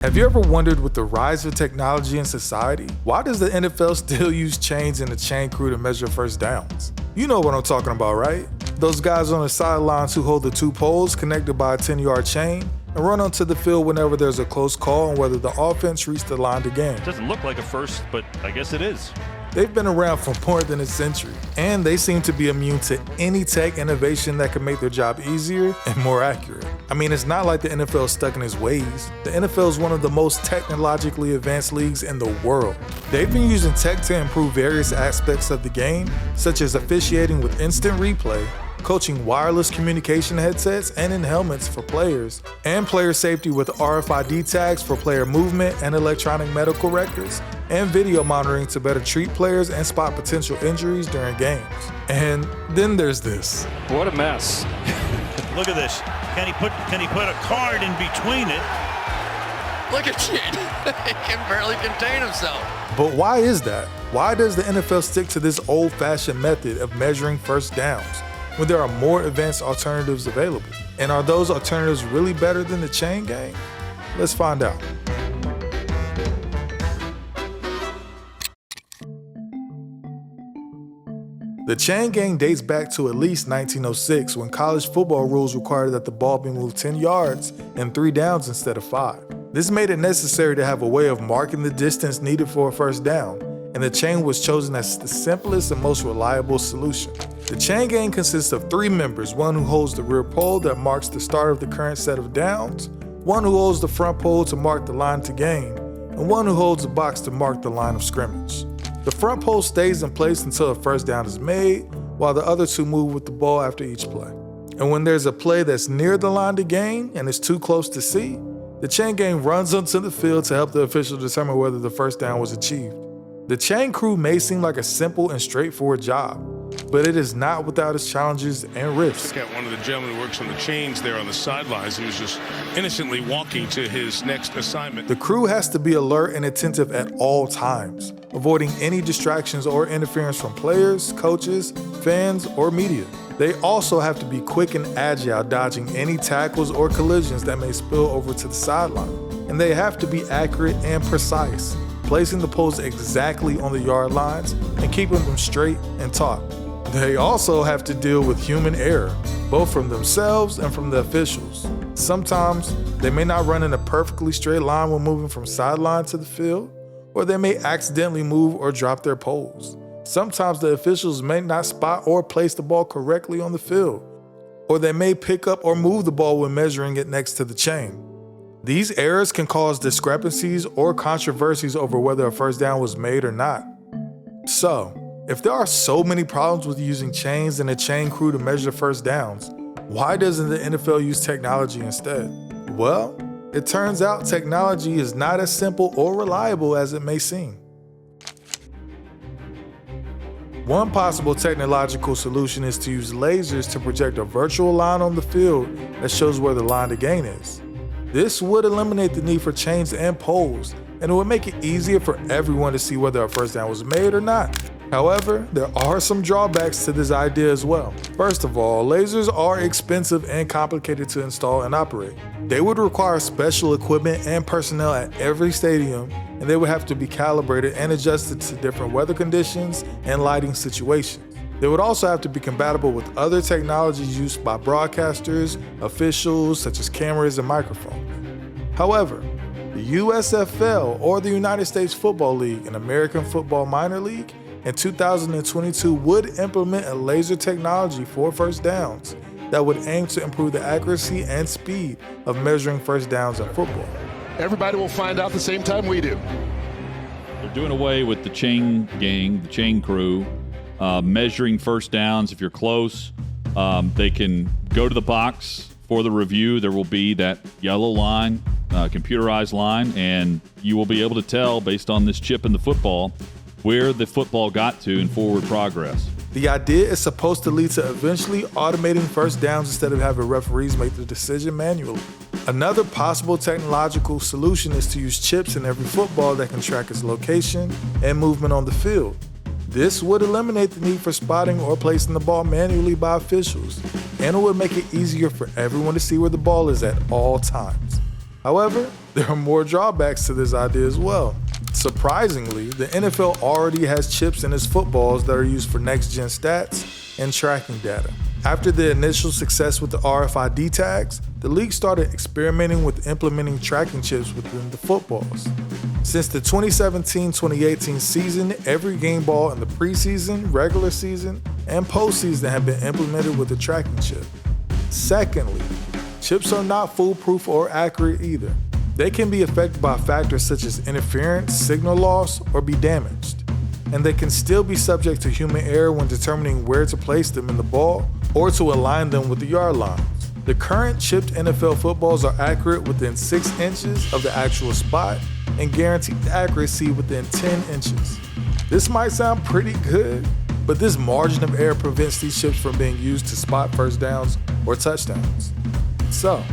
Have you ever wondered, with the rise of technology in society, why does the NFL still use chains and a chain crew to measure first downs? You know what I'm talking about, right? Those guys on the sidelines who hold the two poles connected by a 10-yard chain and run onto the field whenever there's a close call on whether the offense reached the line to gain. It doesn't look like a first, but I guess it is. They've been around for more than a century, and they seem to be immune to any tech innovation that can make their job easier and more accurate. I mean, it's not like the NFL is stuck in its ways. The NFL is one of the most technologically advanced leagues in the world. They've been using tech to improve various aspects of the game, such as officiating with instant replay, coaching wireless communication headsets and in helmets for players, and player safety with RFID tags for player movement and electronic medical records, and video monitoring to better treat players and spot potential injuries during games. And then there's this. What a mess. Look at this. Can he put a card in between it? Look at Shane. He can barely contain himself. But why is that? Why does the NFL stick to this old-fashioned method of measuring first downs when there are more advanced alternatives available? And are those alternatives really better than the chain gang? Let's find out. The chain gang dates back to at least 1906, when college football rules required that the ball be moved 10 yards and 3 downs instead of 5. This made it necessary to have a way of marking the distance needed for a first down, and the chain was chosen as the simplest and most reliable solution. The chain gang consists of 3 members, one who holds the rear pole that marks the start of the current set of downs, one who holds the front pole to mark the line to gain, and one who holds the box to mark the line of scrimmage. The front pole stays in place until a first down is made, while the other 2 move with the ball after each play. And when there's a play that's near the line to gain and is too close to see, the chain gang runs onto the field to help the official determine whether the first down was achieved. The chain crew may seem like a simple and straightforward job, but it is not without its challenges and risks. Look at one of the gentlemen who works on the chains there on the sidelines. He was just innocently walking to his next assignment. The crew has to be alert and attentive at all times, avoiding any distractions or interference from players, coaches, fans, or media. They also have to be quick and agile, dodging any tackles or collisions that may spill over to the sideline. And they have to be accurate and precise, placing the poles exactly on the yard lines and keeping them straight and taut. They also have to deal with human error, both from themselves and from the officials. Sometimes they may not run in a perfectly straight line when moving from sideline to the field, or they may accidentally move or drop their poles. Sometimes the officials may not spot or place the ball correctly on the field, or they may pick up or move the ball when measuring it next to the chain. These errors can cause discrepancies or controversies over whether a first down was made or not. So, if there are so many problems with using chains and a chain crew to measure first downs, why doesn't the NFL use technology instead? Well, it turns out technology is not as simple or reliable as it may seem. One possible technological solution is to use lasers to project a virtual line on the field that shows where the line to gain is. This would eliminate the need for chains and poles, and it would make it easier for everyone to see whether a first down was made or not. However, there are some drawbacks to this idea as well. First of all, lasers are expensive and complicated to install and operate. They would require special equipment and personnel at every stadium, and they would have to be calibrated and adjusted to different weather conditions and lighting situations. They would also have to be compatible with other technologies used by broadcasters, officials, such as cameras and microphones. However, the USFL, or the United States Football League, an American football minor league, in 2022 would implement a laser technology for first downs that would aim to improve the accuracy and speed of measuring first downs in football. Everybody will find out the same time we do. They're doing away with the chain gang, the chain crew, measuring first downs. If you're close, they can go to the box for the review. There will be that yellow line, computerized line, and you will be able to tell based on this chip in the football where the football got to in forward progress. The idea is supposed to lead to eventually automating first downs instead of having referees make the decision manually. Another possible technological solution is to use chips in every football that can track its location and movement on the field. This would eliminate the need for spotting or placing the ball manually by officials, and it would make it easier for everyone to see where the ball is at all times. However, There are more drawbacks to this idea as well. Surprisingly, the NFL already has chips in its footballs that are used for next-gen stats and tracking data. After the initial success with the RFID tags, the league started experimenting with implementing tracking chips within the footballs. Since the 2017-2018 season, every game ball in the preseason, regular season, and postseason have been implemented with a tracking chip. Secondly, chips are not foolproof or accurate either. They can be affected by factors such as interference, signal loss, or be damaged. And they can still be subject to human error when determining where to place them in the ball or to align them with the yard lines. The current chipped NFL footballs are accurate within 6 inches of the actual spot and guaranteed accuracy within 10 inches. This might sound pretty good, but this margin of error prevents these chips from being used to spot first downs or touchdowns. So,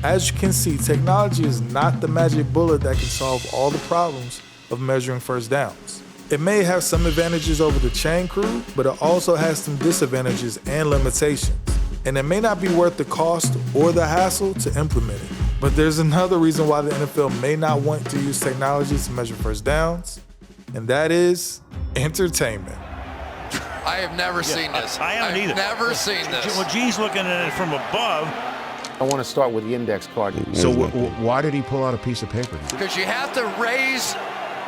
as you can see, technology is not the magic bullet that can solve all the problems of measuring first downs. It may have some advantages over the chain crew, but it also has some disadvantages and limitations. And it may not be worth the cost or the hassle to implement it. But there's another reason why the NFL may not want to use technology to measure first downs, and that is entertainment. I have never seen this. I haven't either. Never seen this. Well, Gene's looking at it from above. I want to start with the index card. So why did he pull out a piece of paper? Because you have to raise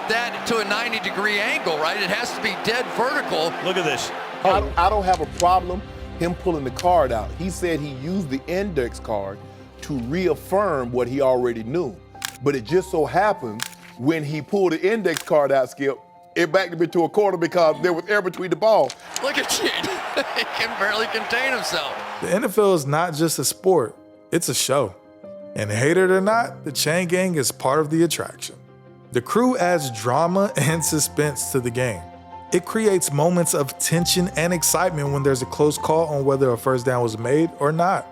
that to a 90-degree angle, right? It has to be dead vertical. Look at this. I don't have a problem him pulling the card out. He said he used the index card to reaffirm what he already knew. But it just so happened when he pulled the index card out, Skip, it backed him into a corner because there was air between the ball. Look at Gene. He can barely contain himself. The NFL is not just a sport, it's a show. And hate it or not, the chain gang is part of the attraction. The crew adds drama and suspense to the game. It creates moments of tension and excitement when there's a close call on whether a first down was made or not.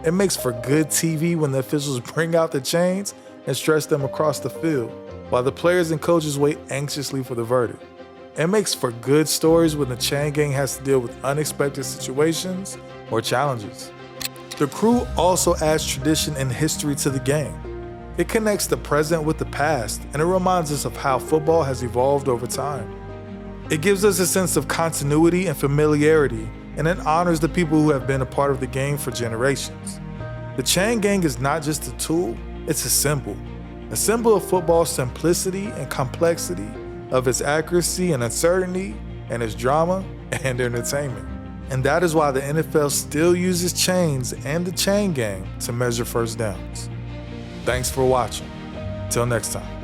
It makes for good TV when the officials bring out the chains and stretch them across the field, while the players and coaches wait anxiously for the verdict. It makes for good stories when the chain gang has to deal with unexpected situations or challenges. The crew also adds tradition and history to the game. It connects the present with the past, and it reminds us of how football has evolved over time. It gives us a sense of continuity and familiarity, and it honors the people who have been a part of the game for generations. The chain gang is not just a tool, it's a symbol of football's simplicity and complexity, of its accuracy and uncertainty, and its drama and entertainment. And that is why the NFL still uses chains and the chain gang to measure first downs. Thanks for watching. Till next time.